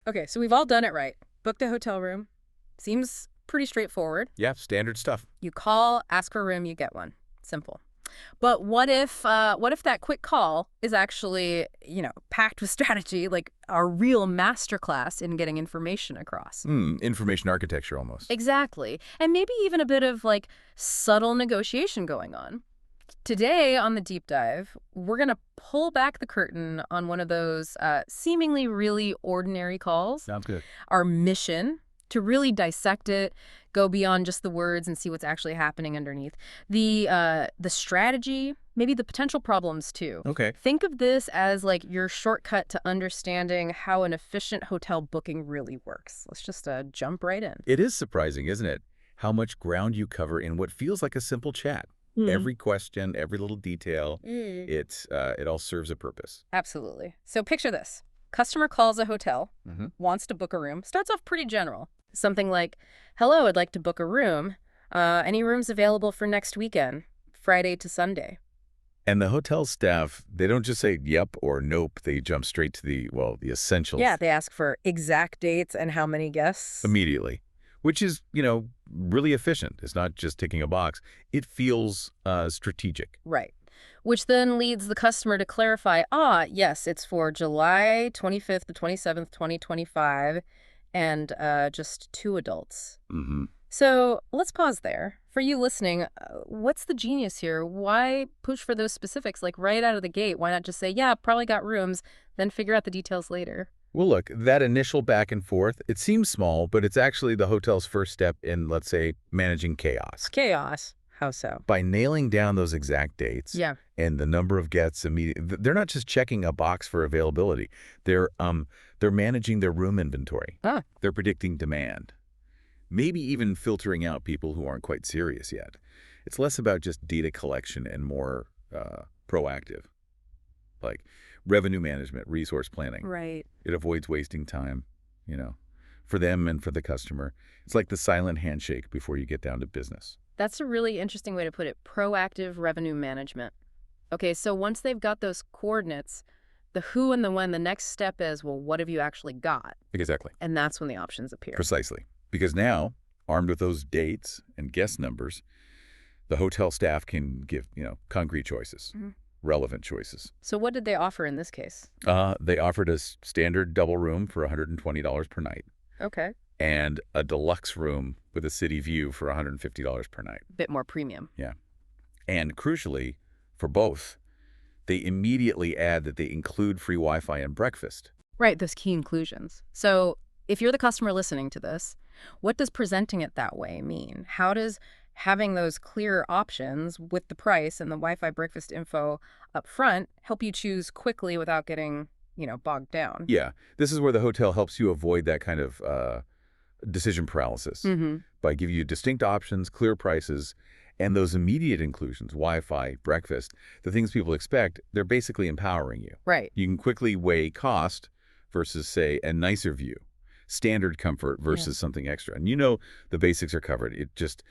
Okay, so we've all done it right. Booked a hotel room. Seems pretty straightforward. Yeah, standard stuff. You call, ask for a room, you get one. Simple. But what if that quick call is actually, packed with strategy, like a real masterclass in getting information across? Information architecture almost. Exactly. And maybe even a bit of like subtle negotiation going on. Today on the deep dive, we're going to pull back the curtain on one of those seemingly really ordinary calls. Sounds good. Our mission to really dissect it, go beyond just the words and see what's actually happening underneath. The strategy, maybe the potential problems too. Okay. Think of this as like your shortcut to understanding how an efficient hotel booking really works. Let's just jump right in. It is surprising, isn't it? How much ground you cover in what feels like a simple chat. Every question, every little detail, it all serves a purpose. Absolutely. So picture this. Customer calls a hotel, Mm-hmm. wants to book a room, starts off pretty general. Something like, hello, I'd like to book a room. Any rooms available for next weekend, Friday to Sunday? And the hotel staff, they don't just say yep or nope. They jump straight to the essentials. Yeah, they ask for exact dates and how many guests. Immediately, which is, really efficient. It's not just ticking a box. It feels strategic. Right. Which then leads the customer to clarify, yes, it's for July 25th to 27th, 2025, and just 2 adults. Mm-hmm. So let's pause there. For you listening, what's the genius here? Why push for those specifics, like right out of the gate? Why not just say, yeah, probably got rooms, then figure out the details later? Well, look, that initial back and forth, it seems small, but it's actually the hotel's first step in, let's say, managing chaos. Chaos. How so? By nailing down those exact dates Yeah. and the number of guests immediately, they're not just checking a box for availability. They're managing their room inventory. Ah. They're predicting demand. Maybe even filtering out people who aren't quite serious yet. It's less about just data collection and more proactive, like revenue management, resource planning. Right. It avoids wasting time, for them and for the customer. It's like the silent handshake before you get down to business. That's a really interesting way to put it. Proactive revenue management. Okay, so once they've got those coordinates, the who and the when, the next step is, well, what have you actually got? Exactly. And that's when the options appear. Precisely. Because now, armed with those dates and guest numbers, the hotel staff can give, concrete choices, relevant choices. So what did they offer in this case? They offered us standard double room for $120 per night Okay. and a deluxe room with a city view for $150 per night. Bit more premium. Yeah. And crucially, for both, they immediately add that they include free Wi-Fi and breakfast. Right, those key inclusions. So if you're the customer listening to this, what does presenting it that way mean? How does having those clear options with the price and the Wi-Fi breakfast info up front help you choose quickly without getting, bogged down? Yeah. This is where the hotel helps you avoid that kind of decision paralysis by giving you distinct options, clear prices, and those immediate inclusions, Wi-Fi, breakfast, the things people expect, they're basically empowering you. Right. You can quickly weigh cost versus, say, a nicer view, standard comfort versus something extra. And the basics are covered. It just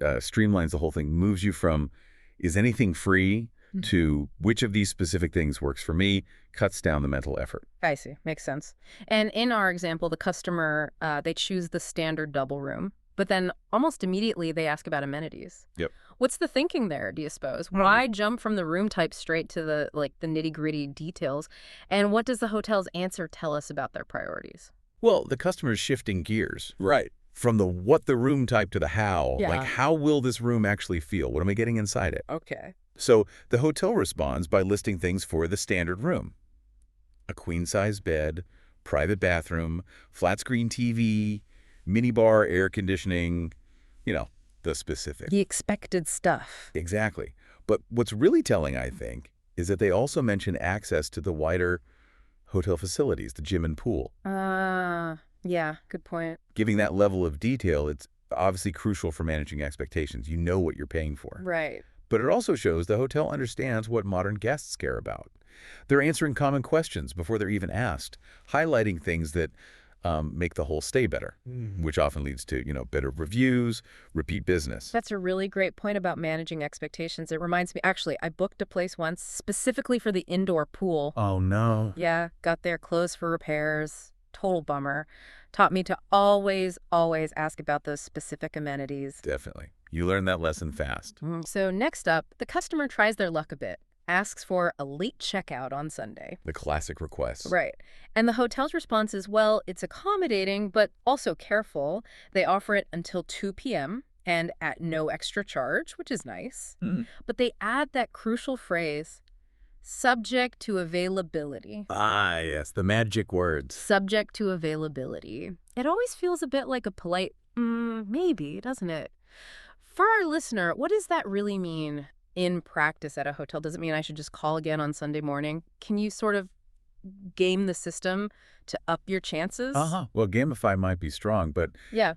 streamlines the whole thing, moves you from, is anything free, to which of these specific things works for me, cuts down the mental effort. I see. Makes sense. And in our example, the customer, they choose the standard double room, but then almost immediately they ask about amenities. Yep. What's the thinking there, do you suppose? Why jump from the room type straight to the nitty-gritty details? And what does the hotel's answer tell us about their priorities? Well, the customer's shifting gears. Right. From the what the room type to the how. Yeah. Like, how will this room actually feel? What am I getting inside it? Okay. So the hotel responds by listing things for the standard room. A queen-size bed, private bathroom, flat-screen TV, minibar, air conditioning, the specific. The expected stuff. Exactly. But what's really telling, I think, is that they also mention access to the wider hotel facilities, the gym and pool. Yeah, good point. Giving that level of detail, it's obviously crucial for managing expectations. You know what you're paying for. Right. But it also shows the hotel understands what modern guests care about. They're answering common questions before they're even asked, highlighting things that make the whole stay better, which often leads to, better reviews, repeat business. That's a really great point about managing expectations. It reminds me, actually, I booked a place once specifically for the indoor pool. Oh, no. Yeah, got there, closed for repairs. total bummer. Taught me to always, always ask about those specific amenities. Definitely. You learn that lesson fast. So next up, the customer tries their luck a bit, asks for a late checkout on Sunday. The classic request. Right. And the hotel's response is, well, it's accommodating, but also careful. They offer it until 2 p.m. and at no extra charge, which is nice. But they add that crucial phrase, subject to availability. Ah, yes, the magic words. Subject to availability. It always feels a bit like a polite, maybe, doesn't it? For our listener, what does that really mean in practice at a hotel? Does it mean I should just call again on Sunday morning? Can you sort of game the system to up your chances? Well, gamify might be strong, but Yeah.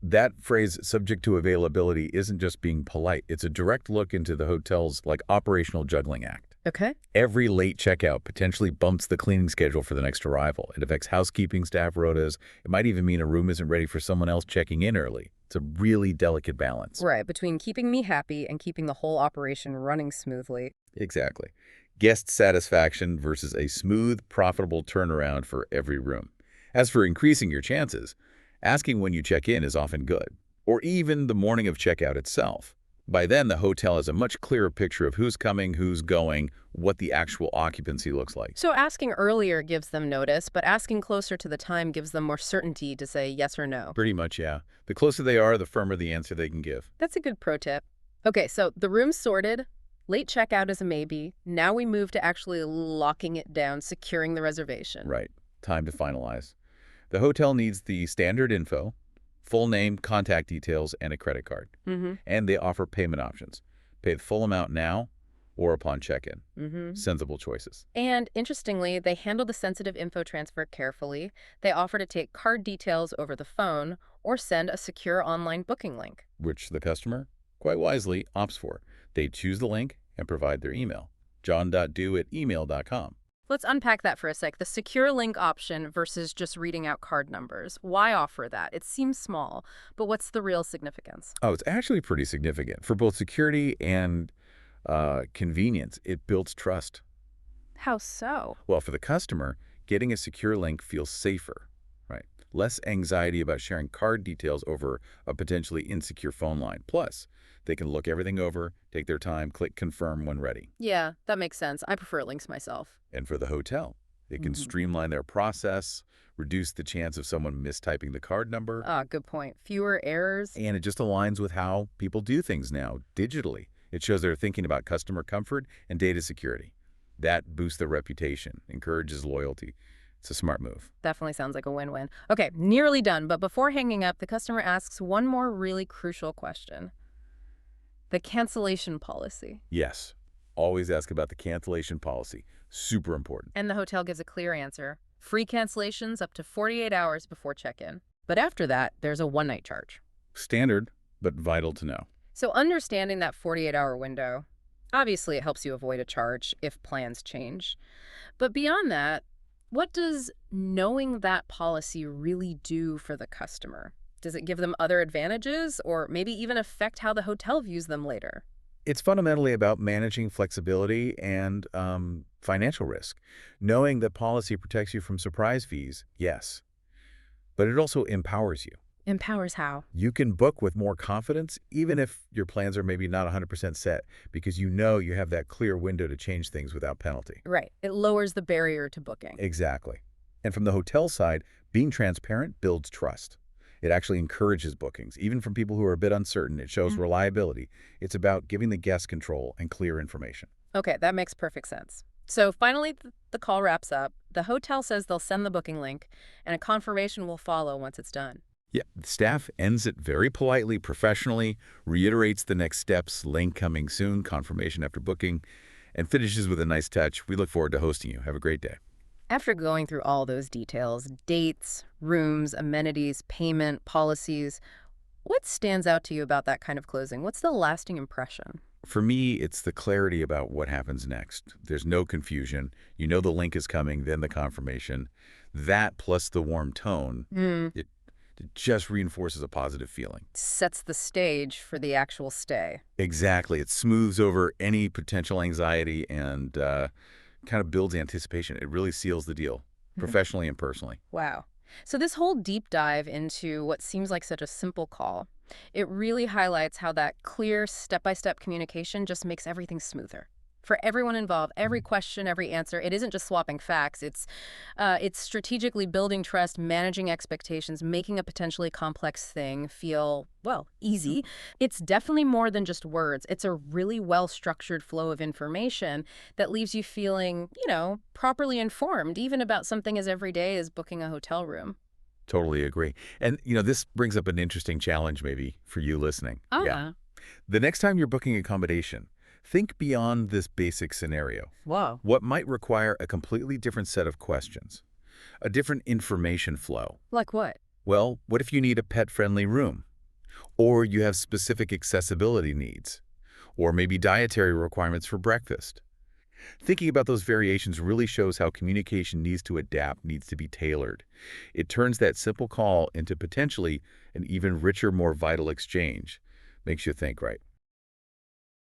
that phrase, subject to availability, isn't just being polite. It's a direct look into the hotel's, operational juggling act. Okay. Every late checkout potentially bumps the cleaning schedule for the next arrival. It affects housekeeping staff rotas. It might even mean a room isn't ready for someone else checking in early. It's a really delicate balance. Right, between keeping me happy and keeping the whole operation running smoothly. Exactly. Guest satisfaction versus a smooth, profitable turnaround for every room. As for increasing your chances, asking when you check in is often good, or even the morning of checkout itself. By then, the hotel has a much clearer picture of who's coming, who's going, what the actual occupancy looks like. So asking earlier gives them notice, but asking closer to the time gives them more certainty to say yes or no. Pretty much, yeah. The closer they are, the firmer the answer they can give. That's a good pro tip. Okay, so the room's sorted. Late checkout is a maybe. Now we move to actually locking it down, securing the reservation. Right. Time to finalize. The hotel needs the standard info, full name, contact details, and a credit card. And they offer payment options. Pay the full amount now or upon check-in. Sensible choices. And interestingly, they handle the sensitive info transfer carefully. They offer to take card details over the phone or send a secure online booking link. Which the customer, quite wisely, opts for. They choose the link and provide their email, john.doe@email.com. Let's unpack that for a sec. The secure link option versus just reading out card numbers. Why offer that? It seems small, but what's the real significance? Oh, it's actually pretty significant. For both security and convenience, it builds trust. How so? Well, for the customer, getting a secure link feels safer, right? Less anxiety about sharing card details over a potentially insecure phone line. Plus, they can look everything over, take their time, click confirm when ready. Yeah, that makes sense. I prefer links myself. And for the hotel, they can streamline their process, reduce the chance of someone mistyping the card number. Ah, good point. Fewer errors. And it just aligns with how people do things now, digitally. It shows they're thinking about customer comfort and data security. That boosts their reputation, encourages loyalty. It's a smart move. Definitely sounds like a win-win. Okay, nearly done, but before hanging up, the customer asks one more really crucial question. The cancellation policy. Yes. Always ask about the cancellation policy. Super important. And the hotel gives a clear answer. Free cancellations up to 48 hours before check-in. But after that, there's a one-night charge. Standard, but vital to know. So understanding that 48-hour window, obviously it helps you avoid a charge if plans change. But beyond that, what does knowing that policy really do for the customer? Does it give them other advantages or maybe even affect how the hotel views them later? It's fundamentally about managing flexibility and financial risk. Knowing that policy protects you from surprise fees, yes. But it also empowers you. Empowers how? You can book with more confidence, even if your plans are maybe not 100% set, because you know you have that clear window to change things without penalty. Right. It lowers the barrier to booking. Exactly. And from the hotel side, being transparent builds trust. It actually encourages bookings, even from people who are a bit uncertain. It shows reliability. It's about giving the guest control and clear information. Okay, that makes perfect sense. So finally, the call wraps up. The hotel says they'll send the booking link, and a confirmation will follow once it's done. Yeah, the staff ends it very politely, professionally, reiterates the next steps, link coming soon, confirmation after booking, and finishes with a nice touch. We look forward to hosting you. Have a great day. After going through all those details, dates, rooms, amenities, payment, policies, what stands out to you about that kind of closing? What's the lasting impression? For me, it's the clarity about what happens next. There's no confusion. You know the link is coming, then the confirmation. That plus the warm tone, it just reinforces a positive feeling. Sets the stage for the actual stay. Exactly. It smooths over any potential anxiety and kind of builds anticipation. It really seals the deal. professionally and personally. Wow. So this whole deep dive into what seems like such a simple call, it really highlights how that clear step-by-step communication just makes everything smoother. For everyone involved, every question, every answer, it isn't just swapping facts. It's strategically building trust, managing expectations, making a potentially complex thing feel, well, easy. It's definitely more than just words. It's a really well-structured flow of information that leaves you feeling, properly informed, even about something as everyday as booking a hotel room. Totally agree. And, this brings up an interesting challenge maybe for you listening. Yeah. Ah, The next time you're booking accommodation, think beyond this basic scenario. whoa. What might require a completely different set of questions? A different information flow? Like what? Well, what if you need a pet-friendly room? Or you have specific accessibility needs? Or maybe dietary requirements for breakfast? Thinking about those variations really shows how communication needs to adapt, needs to be tailored. It turns that simple call into potentially an even richer, more vital exchange. Makes you think, right?